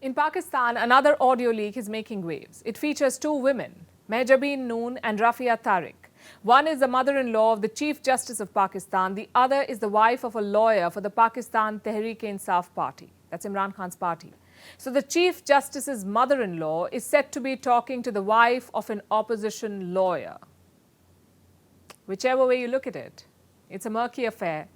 In Pakistan, another audio leak is making waves. It features two women, Mehjabeen Noon and Rafia Tariq. One is the mother-in-law of the Chief Justice of Pakistan. The other is the wife of a lawyer for the Pakistan Tehreek-e-Insaf party. That's Imran Khan's party. So the Chief Justice's mother-in-law is said to be talking to the wife of an opposition lawyer. Whichever way you look at it, it's a murky affair.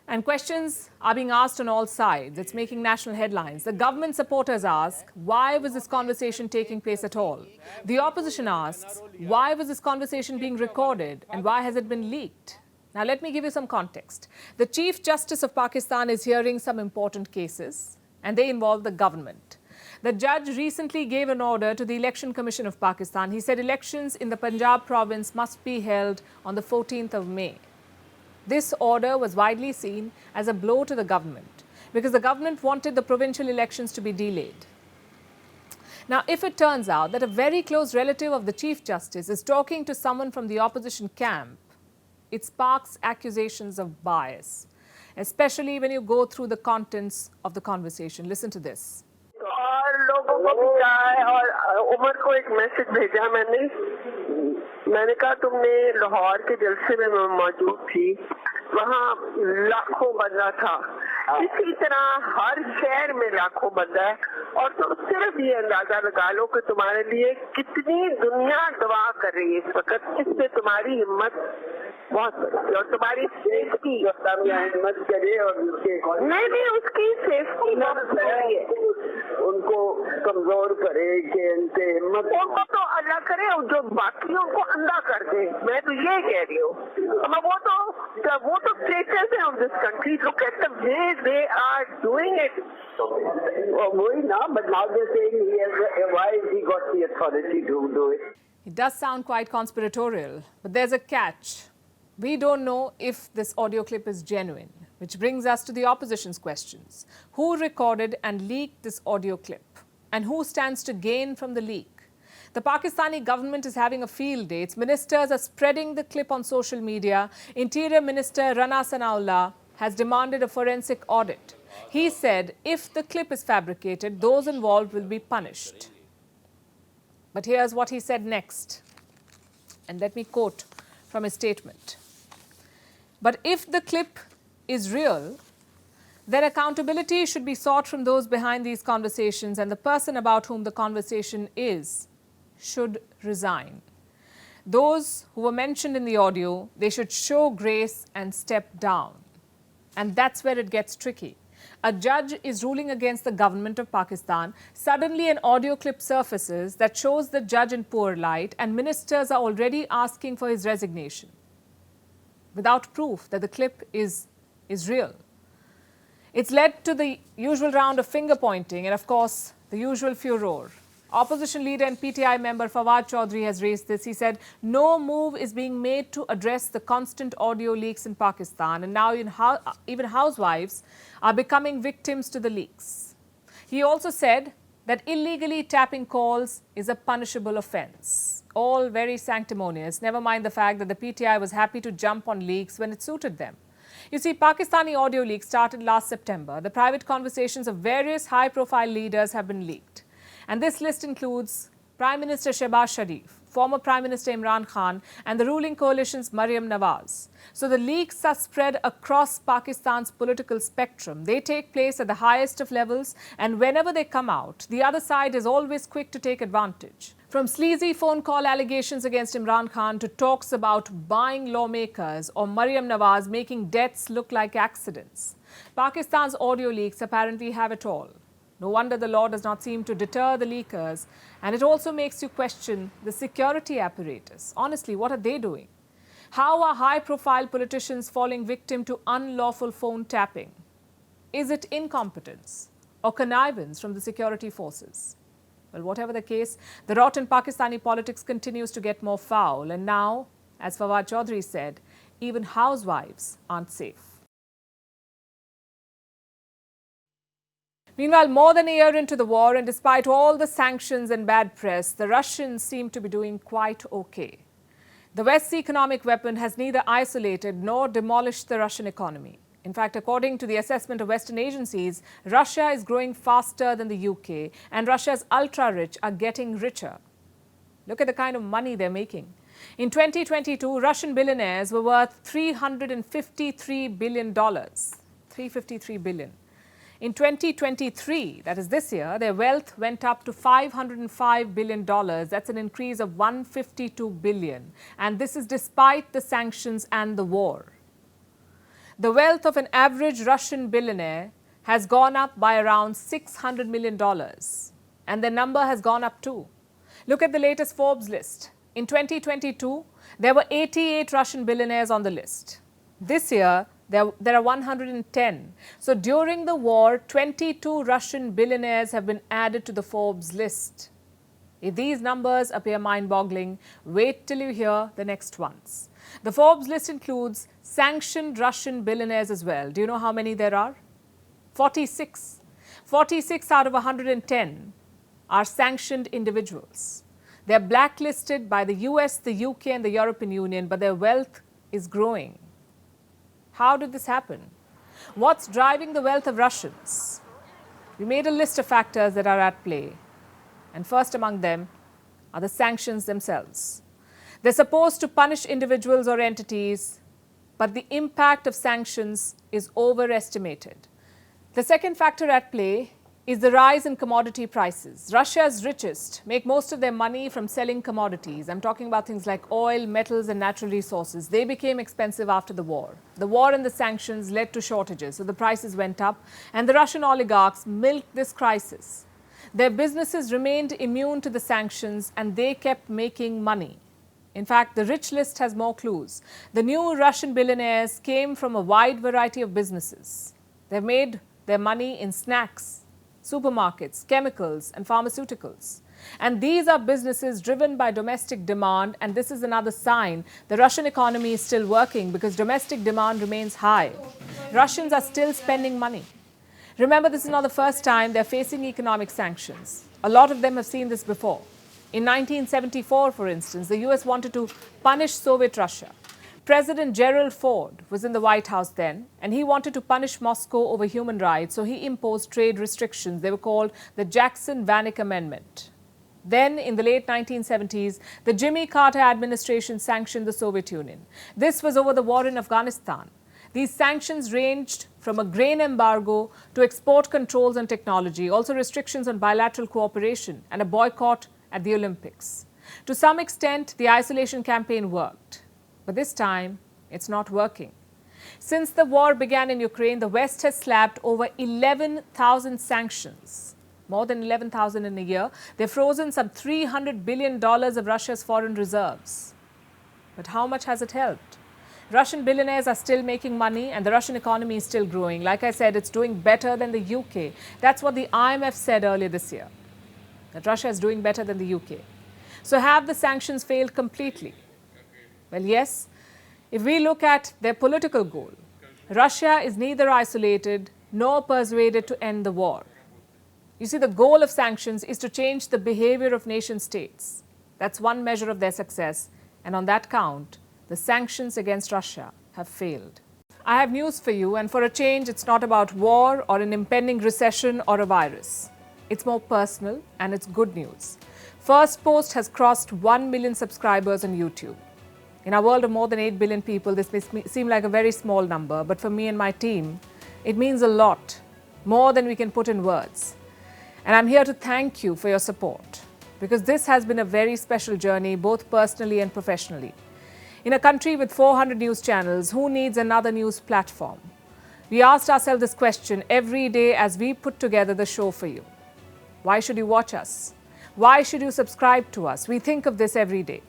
And questions are being asked on all sides. It's making national headlines. The government supporters ask, why was this conversation taking place at all? The opposition asks, why was this conversation being recorded and why has it been leaked? Now, let me give you some context. The Chief Justice of Pakistan is hearing some important cases, and they involve the government. The judge recently gave an order to the Election Commission of Pakistan. He said elections in the Punjab province must be held on the 14th of May. This order was widely seen as a blow to the government because the government wanted the provincial elections to be delayed. Now, if it turns out that a very close relative of the Chief Justice is talking to someone from the opposition camp, it sparks accusations of bias, especially when you go through the contents of the conversation. Listen to this. और लोगों को बताया और उमर को एक message भेजा मैंने कहा तुमने लाहौर के जलसे में मैं मौजूद थी वहाँ लाखों बंदा था इसी तरह हर शहर में लाखों बंदा है और तुम सिर्फ ये अंदाजा लगा लो कि तुम्हारे लिए कितनी दुनिया दुआ कर रही है इस वक्त इससे तुम्हारी हिम्मत बहुत बड़ी और तुम्हारी सेफ्टी हिम्मत करे और नहीं उसकी सेफ्टी बहुत बड़ी है उनको कमजोर करे कि इनसे हिम्मत उनको तो अल्लाह करे जो बाकी उनको अंधा कर दे मैं तो ये कह रही हूँ वो तो स्टेटस है of this country look at the way they are doing it वही ना but now they saying why he got the authority to do it It does sound quite conspiratorial, but there's a catch. We don't know if this audio clip is genuine, which brings us to the opposition's questions. Who recorded and leaked this audio clip? And who stands to gain from the leak? The Pakistani government is having a field day. Its ministers are spreading the clip on social media. Interior Minister Rana Sanaullah has demanded a forensic audit. He said if the clip is fabricated, those involved will be punished. But here's what he said next. And let me quote from his statement. But if the clip is real, then accountability should be sought from those behind these conversations, and the person about whom the conversation is should resign. Those who were mentioned in the audio, they should show grace and step down. And that's where it gets tricky. A judge is ruling against the government of Pakistan. Suddenly an audio clip surfaces that shows the judge in poor light, and ministers are already asking for his resignation without proof that the clip is real. It's led to the usual round of finger pointing and, of course, the usual furor. Opposition leader and PTI member Fawad Chaudhry has raised this. He said no move is being made to address the constant audio leaks in Pakistan, and now even housewives are becoming victims to the leaks. He also said that illegally tapping calls is a punishable offence. All very sanctimonious, never mind the fact that the PTI was happy to jump on leaks when it suited them. You see, Pakistani audio leaks started last September. The private conversations of various high-profile leaders have been leaked. And this list includes Prime Minister Shehbaz Sharif, former Prime Minister Imran Khan, and the ruling coalition's Maryam Nawaz. So the leaks are spread across Pakistan's political spectrum. They take place at the highest of levels, and whenever they come out, the other side is always quick to take advantage. From sleazy phone call allegations against Imran Khan to talks about buying lawmakers or Maryam Nawaz making deaths look like accidents, Pakistan's audio leaks apparently have it all. No wonder the law does not seem to deter the leakers, and it also makes you question the security apparatus. Honestly, what are they doing? How are high-profile politicians falling victim to unlawful phone tapping? Is it incompetence or connivance from the security forces? Well, whatever the case, the rot in Pakistani politics continues to get more foul, and now, as Fawad Chaudhry said, even housewives aren't safe. Meanwhile, more than a year into the war, and despite all the sanctions and bad press, the Russians seem to be doing quite okay. The West's economic weapon has neither isolated nor demolished the Russian economy. In fact, according to the assessment of Western agencies, Russia is growing faster than the UK, and Russia's ultra-rich are getting richer. Look at the kind of money they're making. In 2022, Russian billionaires were worth $353 billion. $353 billion. In 2023, that is this year, their wealth went up to $505 billion. That's an increase of $152 billion. And this is despite the sanctions and the war. The wealth of an average Russian billionaire has gone up by around $600 million. And their number has gone up too. Look at the latest Forbes list. In 2022, there were 88 Russian billionaires on the list. This year, there are 110. So during the war, 22 Russian billionaires have been added to the Forbes list. If these numbers appear mind-boggling, wait till you hear the next ones. The Forbes list includes sanctioned Russian billionaires as well. Do you know how many there are? 46. 46 out of 110 are sanctioned individuals. They're blacklisted by the US, the UK and the European Union, but their wealth is growing. How did this happen? What's driving the wealth of Russians? We made a list of factors that are at play. And first among them are the sanctions themselves. They're supposed to punish individuals or entities, but the impact of sanctions is overestimated. The second factor at play is the rise in commodity prices. Russia's richest make most of their money from selling commodities. I'm talking about things like oil, metals and natural resources. They became expensive after the war. The war and the sanctions led to shortages, so the prices went up, and the Russian oligarchs milked this crisis. Their businesses remained immune to the sanctions and they kept making money. In fact, the rich list has more clues. The new Russian billionaires came from a wide variety of businesses. They've made their money in snacks, supermarkets, chemicals and pharmaceuticals. And these are businesses driven by domestic demand, and this is another sign the Russian economy is still working because domestic demand remains high. Russians are still spending money. Remember, this is not the first time they're facing economic sanctions. A lot of them have seen this before. In 1974, for instance, the US wanted to punish Soviet Russia. President Gerald Ford was in the White House then, and he wanted to punish Moscow over human rights, so he imposed trade restrictions. They were called the Jackson-Vanik Amendment. Then, in the late 1970s, the Jimmy Carter administration sanctioned the Soviet Union. This was over the war in Afghanistan. These sanctions ranged from a grain embargo to export controls and technology, also restrictions on bilateral cooperation and a boycott at the Olympics. To some extent, the isolation campaign worked. But this time, it's not working. Since the war began in Ukraine, the West has slapped over 11,000 sanctions. More than 11,000 in a year. They've frozen some $300 billion of Russia's foreign reserves. But how much has it helped? Russian billionaires are still making money and the Russian economy is still growing. Like I said, it's doing better than the UK. That's what the IMF said earlier this year, that Russia is doing better than the UK. So have the sanctions failed completely? Well, yes. If we look at their political goal, Russia is neither isolated nor persuaded to end the war. You see, the goal of sanctions is to change the behavior of nation states. That's one measure of their success. And on that count, the sanctions against Russia have failed. I have news for you, and for a change, it's not about war or an impending recession or a virus. It's more personal, and it's good news. Firstpost has crossed 1 million subscribers on YouTube. In our world of more than 8 billion people, this may seem like a very small number, but for me and my team, it means a lot, more than we can put in words. And I'm here to thank you for your support, because this has been a very special journey, both personally and professionally. In a country with 400 news channels, who needs another news platform? We asked ourselves this question every day as we put together the show for you. Why should you watch us? Why should you subscribe to us? We think of this every day.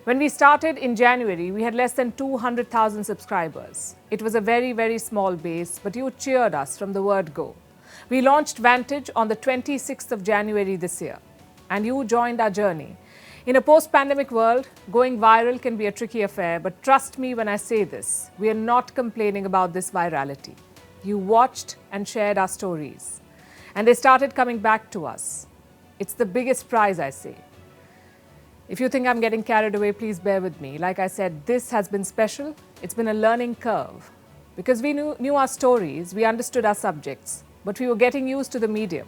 When we started in January, we had less than 200,000 subscribers. It was a very, very small base, but you cheered us from the word go. We launched Vantage on the 26th of January this year, and you joined our journey. In a post-pandemic world, going viral can be a tricky affair, but trust me when I say this, we are not complaining about this virality. You watched and shared our stories, and they started coming back to us. It's the biggest prize, I say. If you think I'm getting carried away, please bear with me. Like I said, this has been special. It's been a learning curve. because we knew our stories, we understood our subjects, but we were getting used to the medium.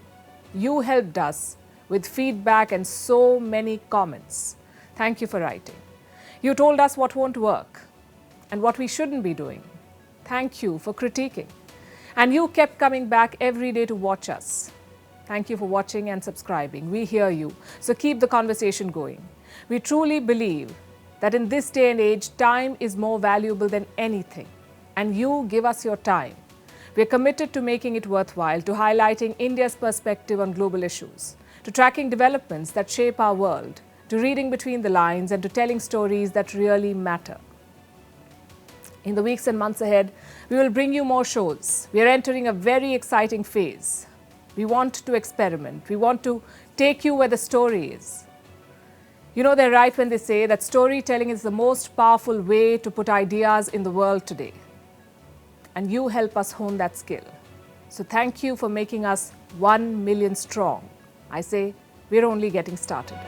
You helped us with feedback and so many comments. Thank you for writing. You told us what won't work and what we shouldn't be doing. Thank you for critiquing. And you kept coming back every day to watch us. Thank you for watching and subscribing. We hear you, so keep the conversation going. We truly believe that in this day and age, time is more valuable than anything. And you give us your time. We are committed to making it worthwhile, to highlighting India's perspective on global issues, to tracking developments that shape our world, to reading between the lines and to telling stories that really matter. In the weeks and months ahead, we will bring you more shows. We are entering a very exciting phase. We want to experiment. We want to take you where the story is. You know, they're right when they say that storytelling is the most powerful way to put ideas in the world today. And you help us hone that skill. So thank you for making us 1 million strong. I say, we're only getting started.